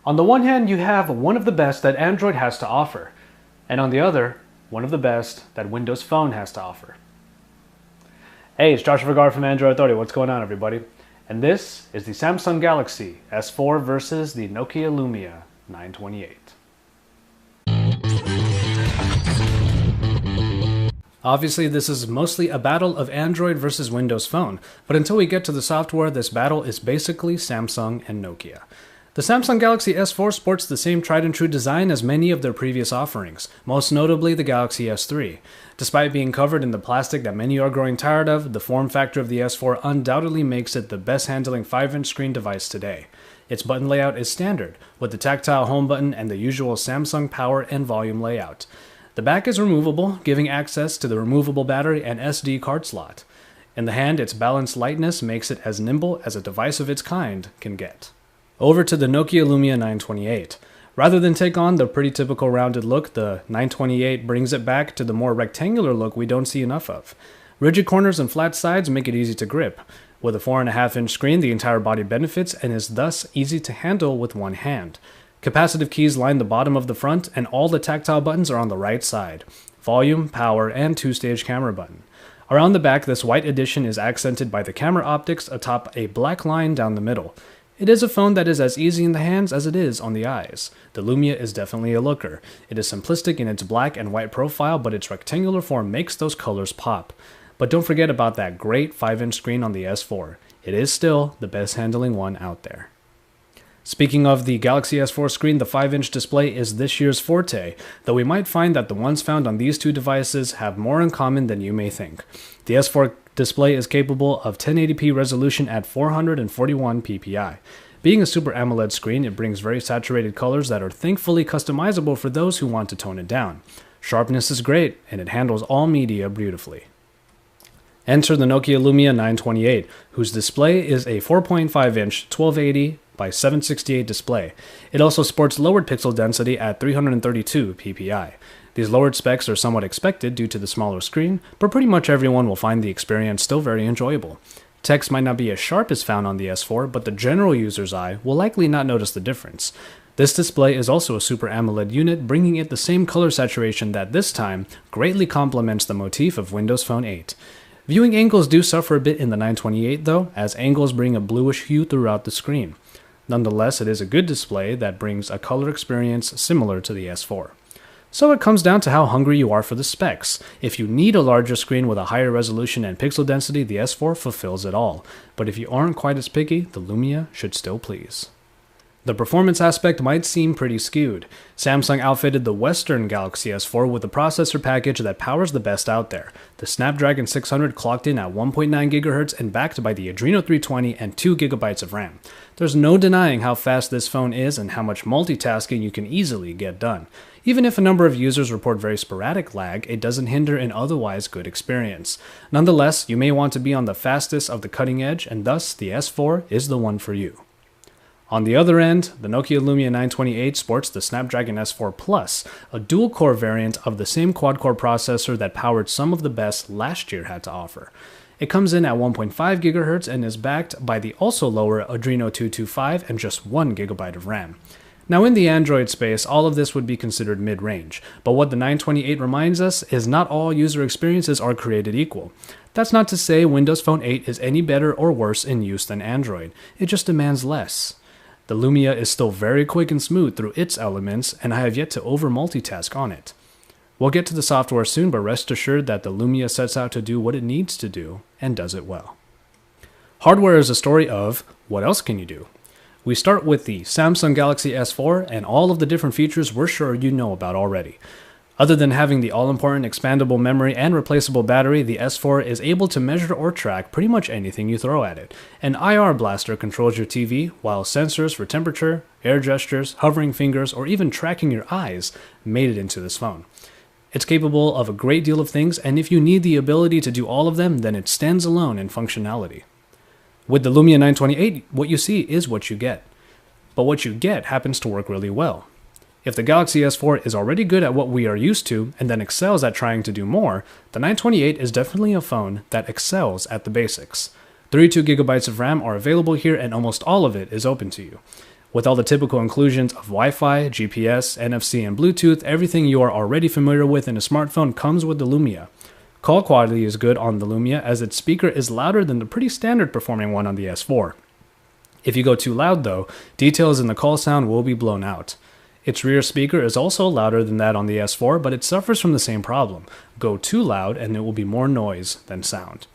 On the one hand, you have one of the best that Android has to offer, and on the other, one of the best that Windows Phone has to offer. Hey, it's Joshua Vergara from Android Authority. What's going on, everybody? And this is the Samsung Galaxy S4 versus the Nokia Lumia 928. Obviously, this is mostly a battle of Android versus Windows Phone, but until we get to the software, this battle is basically Samsung and Nokia. The Samsung Galaxy S4 sports the same tried-and-true design as many of their previous offerings, most notably the Galaxy S3. Despite being covered in the plastic that many are growing tired of, the form factor of the S4 undoubtedly makes it the best-handling 5-inch screen device today. Its button layout is standard, with the tactile home button and the usual Samsung power and volume layout. The back is removable, giving access to the removable battery and SD card slot. In the hand, its balanced lightness makes it as nimble as a device of its kind can get. Over to the Nokia Lumia 928. Rather than take on the pretty typical rounded look, the 928 brings it back to the more rectangular look we don't see enough of. Rigid corners and flat sides make it easy to grip. With a 4.5-inch screen, the entire body benefits and is thus easy to handle with one hand. Capacitive keys line the bottom of the front, and all the tactile buttons are on the right side. Volume, power, and 2-stage camera button. Around the back, this white edition is accented by the camera optics atop a black line down the middle. It is a phone that is as easy in the hands as it is on the eyes. The Lumia is definitely a looker. It is simplistic in its black and white profile, but its rectangular form makes those colors pop. But don't forget about that great 5-inch screen on the S4. It is still the best handling one out there. Speaking of the Galaxy S4 screen, the 5-inch display is this year's forte, though we might find that the ones found on these two devices have more in common than you may think. The S4 display is capable of 1080p resolution at 441 ppi. Being a Super AMOLED screen, it brings very saturated colors that are thankfully customizable for those who want to tone it down. Sharpness is great, and it handles all media beautifully. Enter the Nokia Lumia 928, whose display is a 4.5-inch 1280 by 768 display. It also sports lowered pixel density at 332 ppi. These lowered specs are somewhat expected due to the smaller screen, but pretty much everyone will find the experience still very enjoyable. Text might not be as sharp as found on the S4, but the general user's eye will likely not notice the difference. This display is also a Super AMOLED unit, bringing it the same color saturation that this time greatly complements the motif of Windows Phone 8. Viewing angles do suffer a bit in the 928 though, as angles bring a bluish hue throughout the screen. Nonetheless, it is a good display that brings a color experience similar to the S4. So it comes down to how hungry you are for the specs. If you need a larger screen with a higher resolution and pixel density, the S4 fulfills it all. But if you aren't quite as picky, the Lumia should still please. The performance aspect might seem pretty skewed. Samsung outfitted the Western Galaxy S4 with a processor package that powers the best out there. The Snapdragon 600 clocked in at 1.9 GHz and backed by the Adreno 320 and 2 GB of RAM. There's no denying how fast this phone is and how much multitasking you can easily get done. Even if a number of users report very sporadic lag, it doesn't hinder an otherwise good experience. Nonetheless, you may want to be on the fastest of the cutting edge, and thus the S4 is the one for you. On the other end, the Nokia Lumia 928 sports the Snapdragon S4 Plus, a dual-core variant of the same quad-core processor that powered some of the best last year had to offer. It comes in at 1.5 GHz and is backed by the also lower Adreno 225 and just 1 GB of RAM. Now in the Android space, all of this would be considered mid-range, but what the 928 reminds us is not all user experiences are created equal. That's not to say Windows Phone 8 is any better or worse in use than Android, it just demands less. The Lumia is still very quick and smooth through its elements, and I have yet to over-multitask on it. We'll get to the software soon, but rest assured that the Lumia sets out to do what it needs to do, and does it well. Hardware is a story of, what else can you do? We start with the Samsung Galaxy S4 and all of the different features we're sure you know about already. Other than having the all-important expandable memory and replaceable battery, the S4 is able to measure or track pretty much anything you throw at it. An IR blaster controls your TV, while sensors for temperature, air gestures, hovering fingers, or even tracking your eyes made it into this phone. It's capable of a great deal of things, and if you need the ability to do all of them, then it stands alone in functionality. With the Lumia 928, what you see is what you get. But what you get happens to work really well. If the Galaxy S4 is already good at what we are used to, and then excels at trying to do more, the 928 is definitely a phone that excels at the basics. 32GB of RAM are available here, and almost all of it is open to you. With all the typical inclusions of Wi-Fi, GPS, NFC, and Bluetooth, everything you are already familiar with in a smartphone comes with the Lumia. Call quality is good on the Lumia as its speaker is louder than the pretty standard performing one on the S4. If you go too loud though, details in the call sound will be blown out. Its rear speaker is also louder than that on the S4, but it suffers from the same problem. Go too loud and it will be more noise than sound.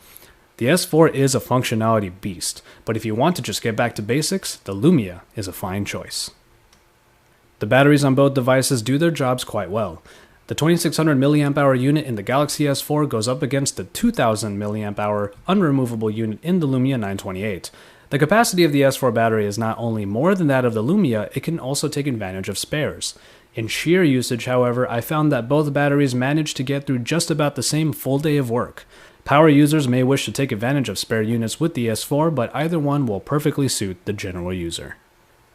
The S4 is a functionality beast, but if you want to just get back to basics, the Lumia is a fine choice. The batteries on both devices do their jobs quite well. The 2600 mAh unit in the Galaxy S4 goes up against the 2000 mAh unremovable unit in the Lumia 928. The capacity of the S4 battery is not only more than that of the Lumia, it can also take advantage of spares. In sheer usage, however, I found that both batteries managed to get through just about the same full day of work. Power users may wish to take advantage of spare units with the S4, but either one will perfectly suit the general user.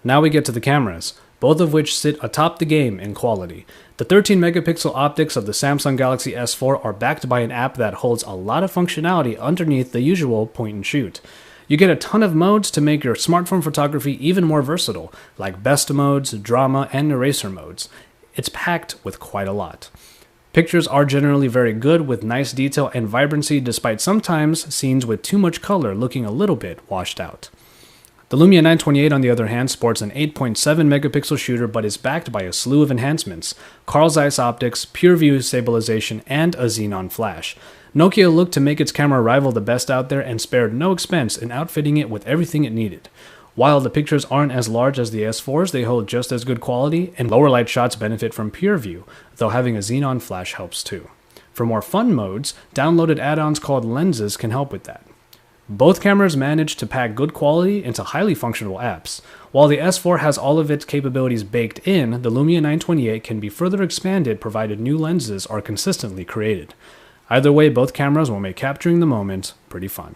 Now we get to the cameras, both of which sit atop the game in quality. The 13 megapixel optics of the Samsung Galaxy S4 are backed by an app that holds a lot of functionality underneath the usual point and shoot. You get a ton of modes to make your smartphone photography even more versatile, like best modes, drama, and eraser modes. It's packed with quite a lot. Pictures are generally very good with nice detail and vibrancy despite sometimes scenes with too much color looking a little bit washed out. The Lumia 928 on the other hand sports an 8.7 megapixel shooter but is backed by a slew of enhancements, Carl Zeiss optics, pure view stabilization, and a xenon flash. Nokia looked to make its camera rival the best out there and spared no expense in outfitting it with everything it needed. While the pictures aren't as large as the S4's, they hold just as good quality, and lower light shots benefit from pure view, though having a xenon flash helps too. For more fun modes, downloaded add-ons called lenses can help with that. Both cameras manage to pack good quality into highly functional apps. While the S4 has all of its capabilities baked in, the Lumia 928 can be further expanded provided new lenses are consistently created. Either way, both cameras will make capturing the moment pretty fun.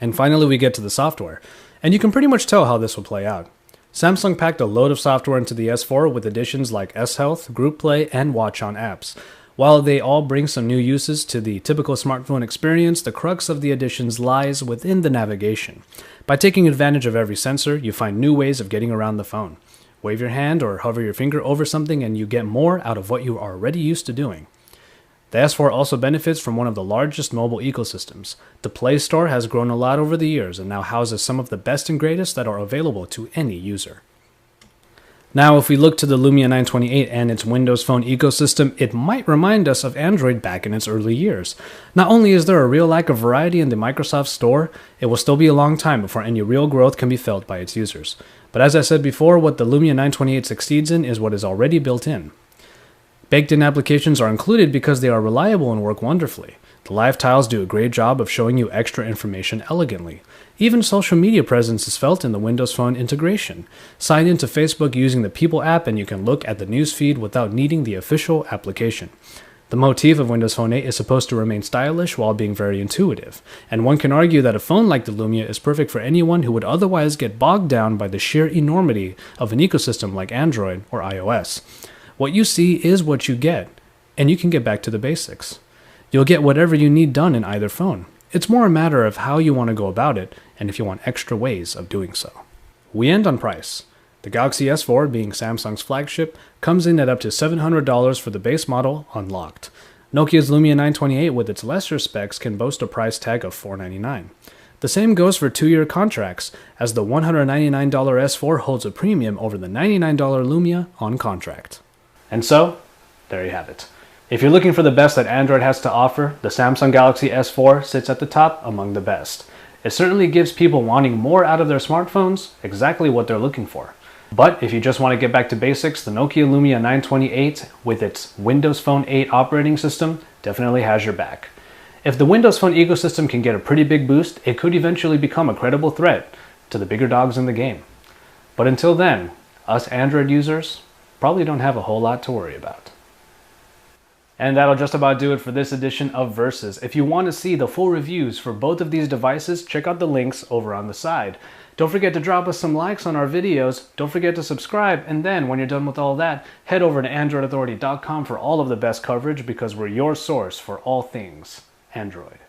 And finally, we get to the software, and you can pretty much tell how this will play out. Samsung packed a load of software into the S4 with additions like S-Health, Group Play, and Watch on apps. While they all bring some new uses to the typical smartphone experience, the crux of the additions lies within the navigation. By taking advantage of every sensor, you find new ways of getting around the phone. Wave your hand or hover your finger over something and you get more out of what you are already used to doing. The S4 also benefits from one of the largest mobile ecosystems. The Play Store has grown a lot over the years and now houses some of the best and greatest that are available to any user. Now, if we look to the Lumia 928 and its Windows Phone ecosystem, it might remind us of Android back in its early years. Not only is there a real lack of variety in the Microsoft Store, it will still be a long time before any real growth can be felt by its users. But as I said before, what the Lumia 928 succeeds in is what is already built in. Baked-in applications are included because they are reliable and work wonderfully. The live tiles do a great job of showing you extra information elegantly. Even social media presence is felt in the Windows Phone integration. Sign into Facebook using the People app and you can look at the news feed without needing the official application. The motif of Windows Phone 8 is supposed to remain stylish while being very intuitive, and one can argue that a phone like the Lumia is perfect for anyone who would otherwise get bogged down by the sheer enormity of an ecosystem like Android or iOS. What you see is what you get, and you can get back to the basics. You'll get whatever you need done in either phone. It's more a matter of how you want to go about it, and if you want extra ways of doing so. We end on price. The Galaxy S4, being Samsung's flagship, comes in at up to $700 for the base model unlocked. Nokia's Lumia 928 with its lesser specs can boast a price tag of $499. The same goes for 2-year contracts, as the $199 S4 holds a premium over the $99 Lumia on contract. And so, there you have it. If you're looking for the best that Android has to offer, the Samsung Galaxy S4 sits at the top among the best. It certainly gives people wanting more out of their smartphones exactly what they're looking for. But if you just want to get back to basics, the Nokia Lumia 928 with its Windows Phone 8 operating system definitely has your back. If the Windows Phone ecosystem can get a pretty big boost, it could eventually become a credible threat to the bigger dogs in the game. But until then, us Android users probably don't have a whole lot to worry about. And that'll just about do it for this edition of Versus. If you want to see the full reviews for both of these devices, check out the links over on the side. Don't forget to drop us some likes on our videos, don't forget to subscribe, and then when you're done with all that, head over to AndroidAuthority.com for all of the best coverage because we're your source for all things Android.